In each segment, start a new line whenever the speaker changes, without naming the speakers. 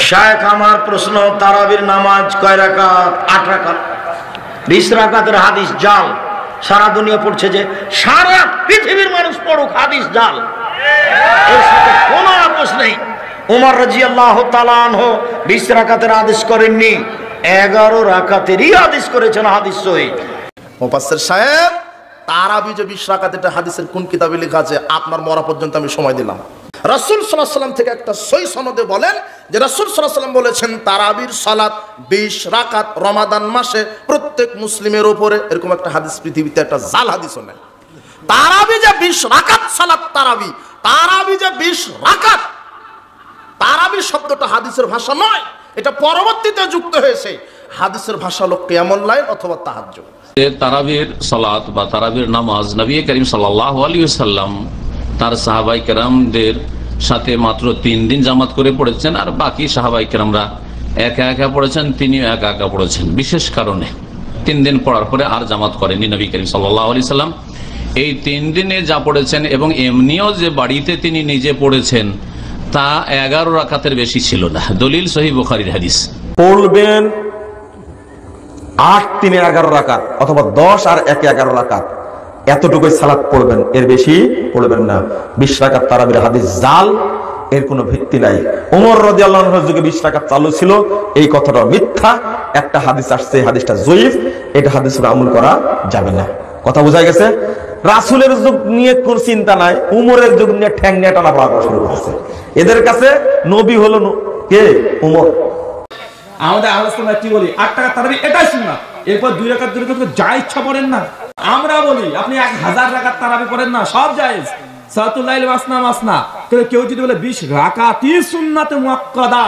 শায়েখ আমার প্রশ্ন, তারাবির নামাজ কয় রাকাত? 8 রাকাত। 20 রাকাতের হাদিস জাল, সারা দুনিয়া পড়ছে, যে সারা পৃথিবীর মানুষ পড়ুক, হাদিস জাল, এর সাথে কোনো আপোষ নেই। উমর রাদিয়াল্লাহু তাআলা আনহু 20 রাকাতের আদেশ করেননি, 11 রাকাতেরই আদেশ করেছেন, হাদিস সহিহ।
মুফাসসির সাহেব, তারাবি যে 20 রাকাত, এটা হাদিসের কোন কিতাবে লেখা আছে? আপনার মরা পর্যন্ত আমি সময় দিলাম। রাসূল সাল্লাল্লাহু আলাইহি ওয়াসাল্লাম থেকে একটা সহিহ সনদে বলেন যে রাসূল সাল্লাল্লাহু আলাইহি ওয়াসাল্লাম বলেছেন তারাবির সালাত 20 রাকাত রমাদান মাসে প্রত্যেক মুসলিমের উপরে। এরকম একটা হাদিস পৃথিবীতে একটা জাল হাদিসও নাই। তারাবি যে 20 রাকাত সালাত, তারাবি যে 20 রাকাত, তারাবি শব্দটা হাদিসের ভাষা নয়, এটা পরবর্তীতে যুক্ত হয়েছে। হাদিসের ভাষা হলো কিয়ামুল লাইল অথবা তাহাজ্জুদ।
তারাবির সালাত বা তারাবির নামাজ নবী করিম সাল্লাল্লাহু আলাইহি ওয়াসাল্লাম তার সাহাবায়ে কেরামদের সাথে মাত্র 3 দিন জামাত করে পড়েছেন, আর বাকি সাহাবায়ে কেরামরা একা একা পড়েছেন, তিনিও একা একা পড়েছেন। বিশেষ কারণে 3 দিন পড়ার পরে আর জামাত করেনি নবী করিম সাল্লাল্লাহু আলাইহি ওয়াসাল্লাম। এই 3 দিনে যা পড়েছেন এবং এমনিও যে বাড়িতে তিনি নিজে পড়েছেন তা 11 রাকাতের বেশি ছিল না। দলিল সহিহ বুখারীর হাদিস।
পড়বেন 8 3 11 রাকাত অথবা 10 আর 1 11 রাকাত, এতটুকুই সালাত পড়বেন, এর বেশি পড়বেন না। 20 রাকাত তারাবির হাদিস জাল, এর কোনো ভিত্তি নাই। ওমর রাদিয়াল্লাহু আনহুর যুগে 20 রাকাত চালু ছিল, এই কথাটা মিথ্যা। একটা হাদিস আসছে, এই হাদিসটা যঈফ, এটা হাদিসের আমল করা যাবে না। কথা বোঝা গেছে? রাসূলের যুগ নিয়ে কোন চিন্তা নাই, উমরের যুগ নিয়ে ঠ্যাং নিয়ে টানা পড়া শুরু করেছে। এদের কাছে নবী হলো কে? উমর।
আমাদের আলোচনা কি বলি, 8 টাকা তারাবি এটাই সুন্নাত, এরপর 2 রাকাত 2 রাকাত যা ইচ্ছা পড়েন না। আমরা বলি আপনি 1000 রাকাত তারাবি পড়েন না, সব জায়েজ। সালাতুল লাইল মাসনা মাসনা। কিন্তু কেউ যদি বলে 20 রাকাতই সুন্নাতে মুআক্কাদা,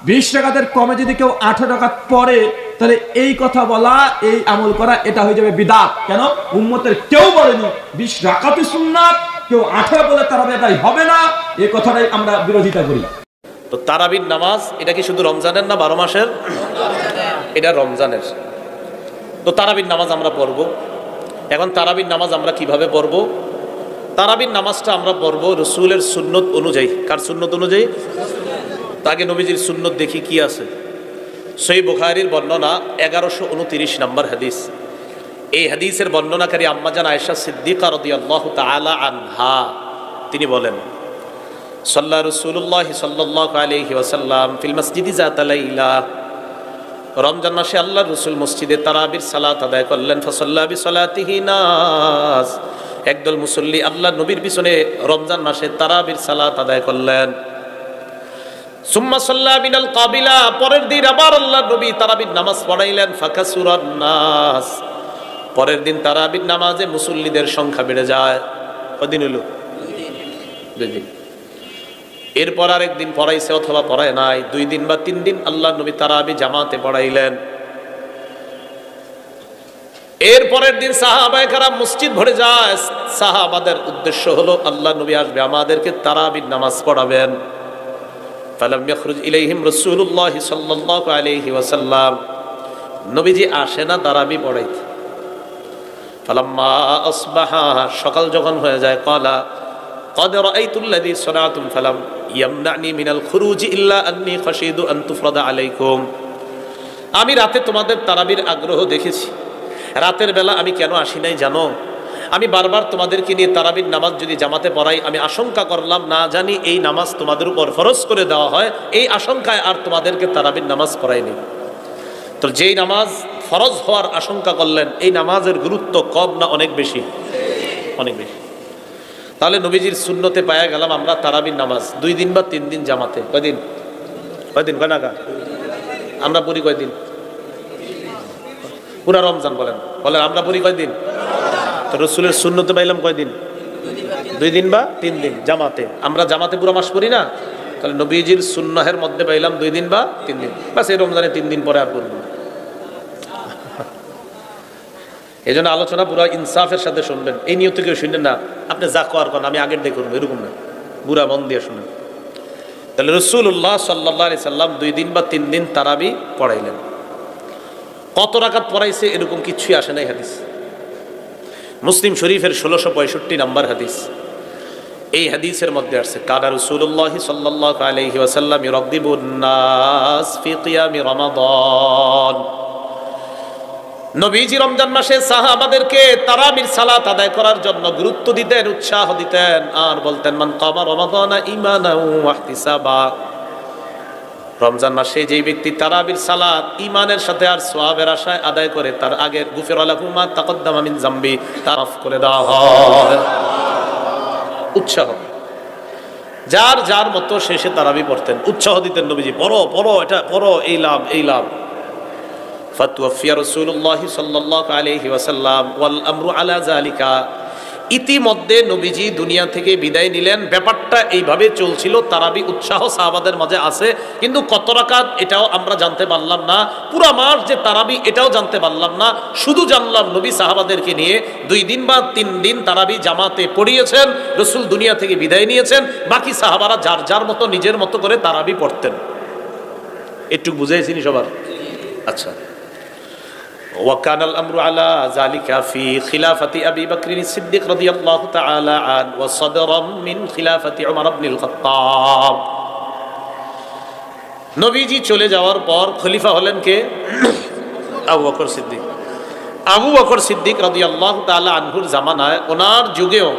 20 রাকাতের কমে যদি কেউ 18 রাকাত পড়ে, তাহলে এই কথা বলা, এই আমল করা, এটা হয়ে যাবে বিদআত। কেন? উম্মতের কেউ বলেনি 20 রাকাতই সুন্নাত, কেউ 18 বলে তারাবি এটাই হবে না, এই কথাটাই আমরা বিরোধিতা করি।
তো তারাবির নামাজ এটা কি শুধু রমজানের না 12 মাসের? এটা রমজানের। তো তারাবির নামাজ আমরা পড়ব। এখন তারাবির নামাজ আমরা কিভাবে পড়ব? তারাবির নামাজটা আমরা পড়ব রাসূলের সুন্নত অনুযায়ী। কার সুন্নত অনুযায়ী? তাকে নবীজির সুন্নত দেখি কি আছে। সহিহ বুখারীর বর্ণনা 1129 নম্বর হাদিস। এই হাদিসের বর্ণনাকারী আম্মা জান আয়েশা সিদ্দিকা রাদিয়াল্লাহু তাআলা আনহা, তিনি বলেন সাল্লা রাসূলুল্লাহ সাল্লাল্লাহু আলাইহি ওয়াসাল্লাম ফিল মসজিদি যাতা লাইলা। রমজান মাসে আল্লাহর রাসূল মসজিদে তারাবির সালাত আদায় করলেন। ফাসাল্লা বিসালাতিহি নাস, একদল মুসল্লি আল্লাহর নবীর পিছনে রমজান মাসে তারাবির সালাত আদায় করলেন। সুম্মা সাল্লা বিনাল কাবিলা, পরের দিন আবার আল্লাহর নবী তারাবির নামাজ পড়াইলেন। ফাকাসুরান নাস, পরের দিন তারাবির নামাজে মুসল্লিদের সংখ্যা বেড়ে যায়। কদিন হলো? 2 দিন। এরপর আরেকদিন পড়াইছে অথবা পড়ায় নাই, 2 দিন বা 3 দিন আল্লাহর নবী তারাবি জামাতে পড়াইলেন। এরপরের দিন সাহাবায়ে কেরাম মসজিদ ভরে যায়। সাহাবাদের উদ্দেশ্য হলো আল্লাহর নবী আসবে, আমাদেরকে তারাবির নামাজ পড়াবেন। ফালাম ইয়াখরুজ ইলাইহিম রাসূলুল্লাহ সাল্লাল্লাহু আলাইহি ওয়াসাল্লাম, নবীজি আসে না তারাবি পড়াইতে। ফালাম্মা আসবাহা, সকাল যখন হয়ে যায়, ক্বালা قد رأيت الذي صنعتم فلم يمنعني من الخروج إلا أني خشيت أن تفرض عليكم। আমি রাতে তোমাদের তারাবির আগ্রহ দেখেছি। রাতের বেলা আমি কেন আসি নাই জানো? আমি বারবার তোমাদেরকে নিয়ে তারাবির নামাজ যদি জামাতে পড়াই, আমি আশঙ্কা করলাম না জানি এই নামাজ তোমাদের উপর ফরজ করে দেওয়া হয়, এই আশঙ্কায় আর তোমাদেরকে তারাবির নামাজ পড়াইনি। তো যেই নামাজ ফরজ হওয়ার আশঙ্কা করলেন, এই নামাজের গুরুত্ব কম না অনেক বেশি? অনেক বেশি। তাহলে নবীজির সুন্নতে পায়া গেলাম আমরা তারাবির নামাজ 2 দিন বা 3 দিন জামাতে। কয়দিন? কয়দিন? কয়নাকা আমরা পড়ি? কয়দিন? পুরা রমজান বলেন, বলেন আমরা পড়ি কয়দিন? তো রাসূলের সুন্নতে পাইলাম কয়দিন? 2 দিন বা 3 দিন জামাতে। আমরা জামাতে পুরো মাস পড়ি না, তাহলে নবীজির সুন্নাহের মধ্যে পাইলাম 2 দিন বা 3 দিন। বাস এই রমজানে 3 দিন পরে আর পড়ব। এই জন্য আলোচনা পুরো ইনসাফের সাথে শুনবেন, এই নিয়ত কেউ শুনবেন না আপনি যা করার করেন আমি আগের দিয়ে করবো, এরকম না, বুড়া মন দিয়ে শুনেন। তাহলে রাসূলুল্লাহ সাল্লাল্লাহু আলাইহি সাল্লাম 2 দিন বা 3 দিন তারাবি পড়াইলেন। কত রাকাত পড়াইছে এরকম কিছুই আসে নাই হাদিস। মুসলিম শরীফের 1665 নম্বর হাদিস। এই হাদিসের মধ্যে আছে কানা রাসূলুল্লাহ সাল্লাল্লাহু আলাইহি ওয়াসাল্লাম ইরাগদিবুন নাস ফি কিয়ামি রমাদান। নবীজি রমজান মাসে সাহাবাদেরকে তারাবির সালাত আদায় করার জন্য গুরুত্ব দিতেন, উৎসাহ দিতেন, আর বলতেন মান কামা রমাদানা ঈমানান ওয়া ইহতিসাবা। রমজান মাসে যেই ব্যক্তি তারাবির সালাত ঈমানের সাথে আর সওয়াবের আশায় আদায় করে, তার আগে গুফিরা লাহু মা তাকদ্দামা মিন যামবি, তার মাফ করে দেওয়া হয়। উৎসাহ, যার যার মতো শেষে তারাবি পড়তেন, উৎসাহ দিতেন নবীজি, পড়ো পড়ো, এটা পড়ো, এই লাভ এই লাভ। ফাতুওয়াফিয়া রাসূলুল্লাহ সাল্লাল্লাহু আলাইহি ওয়াসাল্লাম ওয়াল আমরু আলা যালিকা। ইতিমধ্যে নবীজি দুনিয়া থেকে বিদায় নিলেন। ব্যাপারটা এইভাবে চলছিল, তারাবি উৎসাহ সাহাবাদের মাঝে আছে, কিন্তু কত রাকাত এটাও আমরা জানতে পারলাম না, পুরা মাস যে তারাবি এটাও জানতে পারলাম না। শুধু জানলাম নবী সাহাবাদেরকে নিয়ে 2 দিন বা 3 দিন তারাবি জামাতে পড়িয়েছেন, রাসূল দুনিয়া থেকে বিদায় নিয়েছেন, বাকি সাহাবারা যার যার মতো নিজের মতো করে তারাবি পড়তেন। একটু বুঝাইছিনি সবার? আচ্ছা। وكان الأمر على ذلك في خلافة أبي بكر الصديق رضي الله تعالى عنه وصدرا من خلافة عمر بن الخطاب। নবীজি চলে যাওয়ার পর খলিফা হলেন কে? আবু বকর সিদ্দিক। আবু বকর সিদ্দিক রাদিয়াল্লাহু তাআলা আনহুর জামানায়, ওনার যুগেও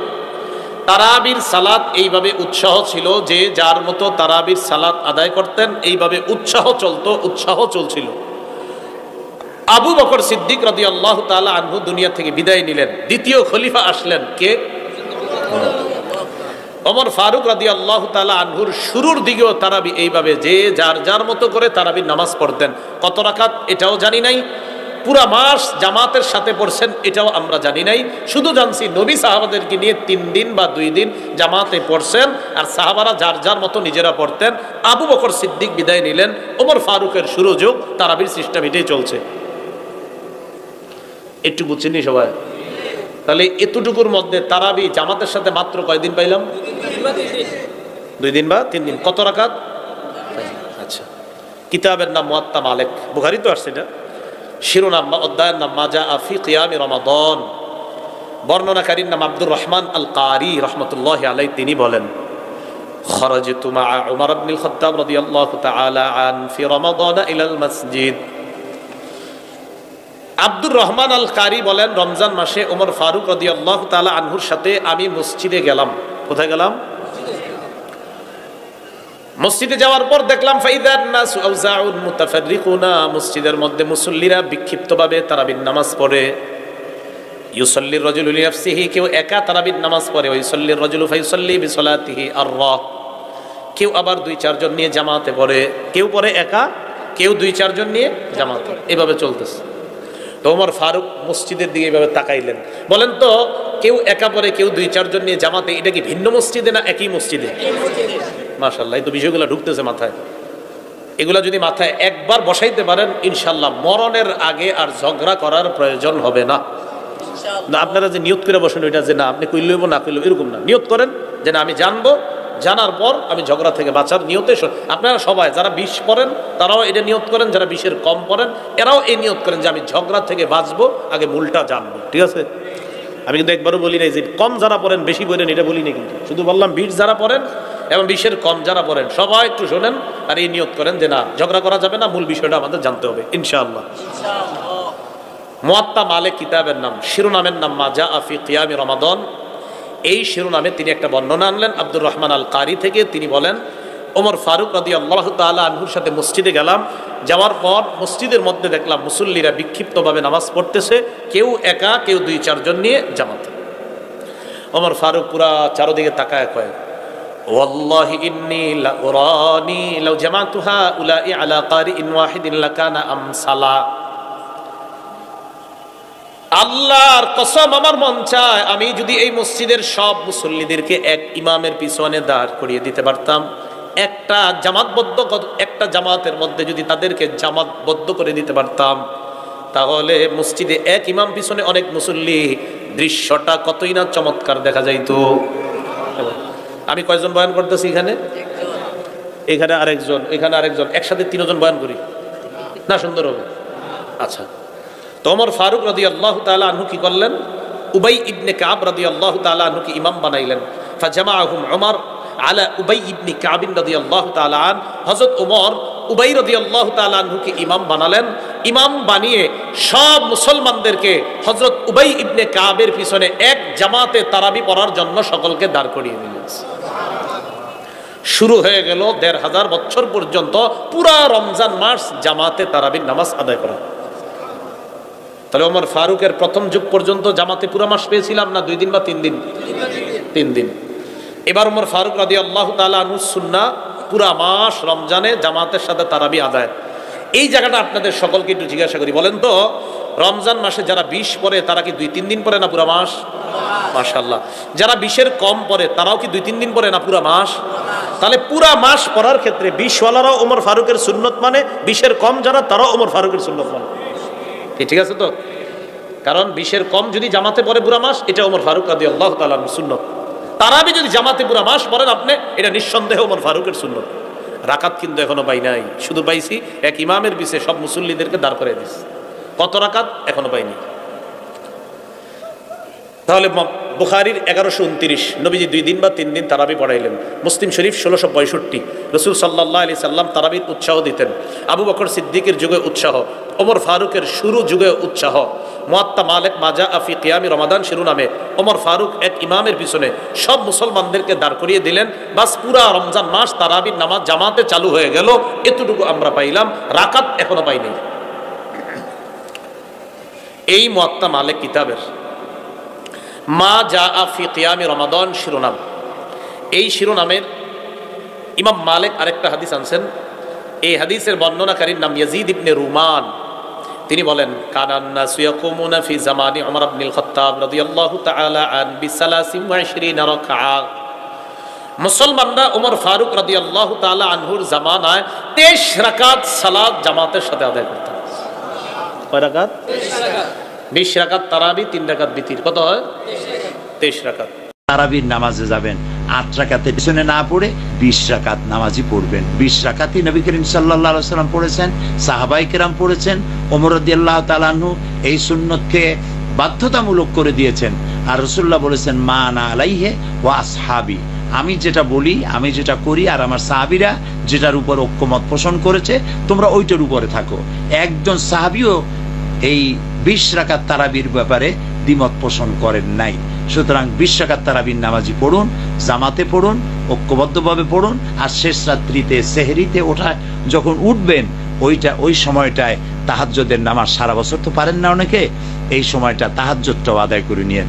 তারাবির সালাত এইভাবে উৎসাহ ছিল যে যার মতো তারাবির সালাত আদায় করতেন, এইভাবে উৎসাহ চলতো, উৎসাহ চলছিল। আবু বকর সিদ্দিক রাদিয়াল্লাহু তাআলা আনহু দুনিয়া থেকে বিদায় নিলেন, দ্বিতীয় খলিফা আসলেন কে? ওমর ফারুক রাদিয়াল্লাহু তাআলা আনহুর শুরুর দিকেও তারাবি এইভাবে যে যার যার মতো করে তারাবির নামাজ পড়তেন। কত রাকাত এটাও জানি নাই, পুরা মাস জামাতের সাথে পড়ছেন এটাও আমরা জানি নাই, শুধু জানছি নবী সাহাবাদেরকে নিয়ে 3 দিন বা 2 দিন জামাতে পড়ছেন, আর সাহাবারা যার যার মতো নিজেরা পড়তেন। আবু বকর সিদ্দিক বিদায় নিলেন, ওমর ফারুকের শুরু যুগ, তারাবির সিস্টেম এটাই চলছে। একটু বুঝছেন সবাই? তাহলে এতটুকুর মধ্যে তারাবি জামাতের সাথে মাত্র কয়দিন পাইলাম? 2 দিন বা 3 দিন। কত রাকাত? আচ্ছা, কিতাবের নাম মুয়াত্তা মালিক, বুখারী তো আসছে এটা। শিরোনাম বা অধ্যায়ের নাম মা জাআ ফি কিয়ামি রমাদান। বর্ণনাকারীর নাম আব্দুর রহমান আল কারি রাহমাতুল্লাহি আলাইহি। তিনি বলেন খারাজতু মা উমর ইবনে আল খাত্তাব রাদিয়াল্লাহু তাআলা আন ফি রমাদান ইলাল মসজিদ। আব্দুর রহমান আল কারি বলেন রমজান মাসে ওমর ফারুক রাদিয়াল্লাহু তাআলা আনহুর সাথে আমি মসজিদে গেলাম। কোথায় গেলাম? মসজিদে যাওয়ার পর দেখলাম ফাইদান নাসু আউজাউন মুতাফাররিকুনা, মসজিদের মধ্যে মুসল্লিরা বিক্ষিপ্তভাবে তারাবির নামাজ পড়ে। ইউসাল্লির রাজুলু লিনাফসিহি, কেউ একা তারাবির নামাজ পড়ে। ওয়া ইউসাল্লির রাজুলু ফায়ুসাল্লি বিসলাতিহি আররা, কেউ আবার 2-4 জন নিয়ে জামাতে পড়ে, কেউ পড়ে একা, কেউ 2-4 জন নিয়ে জামাতে, এভাবে চলতেছে। তো ওমর ফারুক মসজিদের দিকে এভাবে তাকাইলেন, বলেন তো কেউ একা পড়ে, কেউ 2-4 জন নিয়ে জামাতে, এটা কি ভিন্ন মসজিদে না একই মসজিদে? মাশাআল্লাহ, এই তো বিষয়গুলো ঢুকতেছে মাথায়। এগুলা যদি মাথায় একবার বসাইতে পারেন, ইনশাআল্লাহ মরণের আগে আর ঝগড়া করার প্রয়োজন হবে না। না আপনারা যে নিয়ত করে বসেন ওইটা যে না আপনি কইলেব না কইলেব এরকম না, নিয়ত করেন যে না আমি জানবো, জানার পর আমি ঝগড়া থেকে বাঁচার নিয়তে। আপনারা সবাই যারা 20 পড়েন তারাও এটা নিয়ত করেন, যারা 20-এর কম পড়েন এরাও এই নিয়ত করেন যে আমি ঝগড়া থেকে বাঁচবো, আগে মূলটা জানবো। ঠিক আছে? আমি কিন্তু একবারও বলি নাই যে কম যারা পড়েন বেশি পড়েন, এটা বলি না, কিন্তু শুধু বললাম 20 যারা পড়েন এবং 20-এর কম যারা পড়েন সবাই একটু শোনেন আর এই নিয়ত করেন যে না ঝগড়া করা যাবে না, মূল বিষয়টা আমাদের জানতে হবে ইনশাআল্লাহ। মুয়াত্তা মালিক কিতাবের নাম, শিরোনামের নাম মা জাআ ফি কিয়ামি রমাদান। এই শিরোনামে তিনি একটা বর্ণনা আনলেন আব্দুর রহমান আল কারি থেকে। তিনি বলেন ওমর ফারুক রাদিয়াল্লাহু তাআলা আনহুর সাথে মসজিদে গেলাম, যাওয়ার পর মসজিদের মধ্যে দেখলাম মুসল্লিরা বিক্ষিপ্তভাবে নামাজ পড়তেছে, কেউ একা, কেউ 2-4 জন নিয়ে জামাতে। ওমর ফারুক পুরা চারদিকে তাকায় কয় ওয়াল্লাহি ইন্নী লা উরানি লাউ জামাতুহা উলাই আলা কারিইন ওয়াহিদিন লাকানা আমসালা। আল্লাহর কসম, আমার মন চায় আমি যদি এই মসজিদের সব মুসল্লিদেরকে এক ইমামের পিছনে দাঁড় করিয়ে দিতে পারতাম, একটা জামাতের মধ্যে যদি তাদেরকে জামাতবদ্ধ করে দিতে পারতাম, তাহলে মসজিদে এক ইমাম পিছনে অনেক মুসল্লি, দৃশ্যটা কতই না চমৎকার দেখা যাইতো। আমি কয়জন বয়ান করতেছি এখানে? এখানে আরেকজন, এখানে আরেকজন, একসাথে 3 জন বয়ান করি না, সুন্দর হবে? আচ্ছা, তো ওমর ফারুক রাদিয়াল্লাহু তাআলা আনহু কি করলেন? উবাই ইবনে কাব রাদিয়াল্লাহু তাআলা আনহুকে ইমাম বানাইলেন। ফাজামাহুম উমর আলা উবাই ইবনে কাব রাদিয়াল্লাহু তাআলা আন। হযরত ওমর উবাই রাদিয়াল্লাহু তাআলা আনহুকে ইমাম বানালেন। ইমাম বানিয়ে সব মুসলমানদেরকে হযরত উবাই ইবনে কাবের পিছনে এক জামাতে তারাবি পড়ার জন্য সকলকে দাঁড় করিয়ে দিলেন। শুরু হয়ে গেল ১৫০০ বছর পর্যন্ত পুরা রমজান মাস জামাতে তারাবির নামাজ আদায় করা। তাহলে ওমর ফারুকের প্রথম যুগ পর্যন্ত জামাতে পুরা মাস পেয়েছিলাম না 2 দিন বা 3 দিন? 3 দিন। এবার ওমর ফারুক রাদিয়াল্লাহু তাআলা আনহু সুন্নাহ পুরা মাস রমজানে জামাতের সাথে তারাবি আদায়। এই জায়গাটা আপনাদের সকলকে একটু জিজ্ঞাসা করি, বলেন তো রমজান মাসে যারা 20 পড়ে তারা কি 2-3 দিন পড়ে না পুরা মাস? মাশাআল্লাহ। যারা 20-এর কম পড়ে তারাও কি 2-3 দিন পড়ে না পুরা মাস? তাহলে পুরা মাস পড়ার ক্ষেত্রে 20 ওয়ালারাও ওমর ফারুকের সুন্নত মানে, 20-এর কম যারা তারাও ওমর ফারুকের সুন্নত মানে। ঠিক আছে তো? কারণ 20-এর কম যদি জামাতে পড়ে পুরা মাস, এটা ওমর ফারুক রাদিয়াল্লাহু তাআলার সুন্নত। তারাবি যদি জামাতে পুরা মাস পড়েন আপনি, এটা নিঃসন্দেহে ওমর ফারুকের সুন্নত। রাকাত কিন্তু এখনো পাই নাই, শুধু পাইছি এক ইমামের পিছে সব মুসল্লিদেরকে দাঁড় করে দিচ্ছে। কত রাকাত এখনো পাইনি। তাহলে বুখারীর 1129 নবীজি 2 দিন বা 3 দিন তারাবি পড়াইলেন। মুসলিম শরীফ 1665 রাসূল সাল্লাল্লাহু আলাইহি সাল্লাম তারাবির উৎসাহ দিতেন। আবু বকর সিদ্দিকের যুগে উৎসাহ, ওমর ফারুকের শুরু যুগে উৎসাহ। মুয়াত্তা মালিক মাজা ফি কিয়ামি রমাদান শিরোনামে ওমর ফারুক এক ইমামের পিছনে সব মুসলমানদেরকে দাঁড় করিয়ে দিলেন। বাস পুরা রমজান মাস তারাবির নামাজ জামাতে চালু হয়ে গেল। এতটুকু আমরা পাইলাম, রাকাত এখনো পাইনি। এই মুয়াত্তা মালিক কিতাবের মা জা ফি কিয়ামি রমাদান শিরোনাম, এই শিরোনামের ইমাম মালিক আরেকটা হাদিস আনছেন। এই হাদিসের বর্ণনাকারীর নাম ইয়াজিদ ইবনে রুমান। তিনি বলেন কানান নাসু ইয়াকুমুনা ফি জামানি উমর ইবনুল খাত্তাব রাদিয়াল্লাহু তাআলা আন বি23 রাকআ। মুসলমানরা ওমর ফারুক রাদিয়াল্লাহু তাআলা আনহুর জামানায় 23 রাকাত সালাত জামাতের সাথে আদায় করতেন। কয় রাকাত? 20 রাকাত তারাবি, 3 রাকাত বিতির, কত হয়? 23 রাকাত।
তারাবির নামাজে যাবেন 8 রাকাতের পিছনে না পড়ে 20 রাকাত নামাজই পড়বেন। 20 রাকাতই নবী করিম সাল্লাল্লাহু আলাইহি ওয়াসাল্লাম পড়েছেন, সাহাবায়ে কেরাম পড়েছেন। ওমর রাদিয়াল্লাহু তাআলা আনহু এই সুন্নতকে বাধ্যতামূলক করে দিয়েছেন। আর রাসূলুল্লাহ বলেছেন মা আনা আলাইহি ওয়া আসহাবি, আমি যেটা বলি, আমি যেটা করি আর আমার সাহাবীরা যেটার উপর ঐক্যমত পোষণ করেছে তোমরা ওইটার উপরে থাকো। একজন সাহাবীও এই 20 রাকাত তারাবির ব্যাপারে দ্বিমত পোষণ করেন নাই। সুতরাং 20 রাকাত তারাবির নামাজি পড়ুন, জামাতে পড়ুন, ঐক্যবদ্ধভাবে পড়ুন। আর শেষ রাত্রিতে সেহরিতে ওঠায় যখন উঠবেন ওই সময়টায় তাহাজ্জুদের নামাজ, সারা বছর তো পারেন না অনেকে, এই সময়টা তাহাজ্জুদটাও আদায় করে নিয়েন।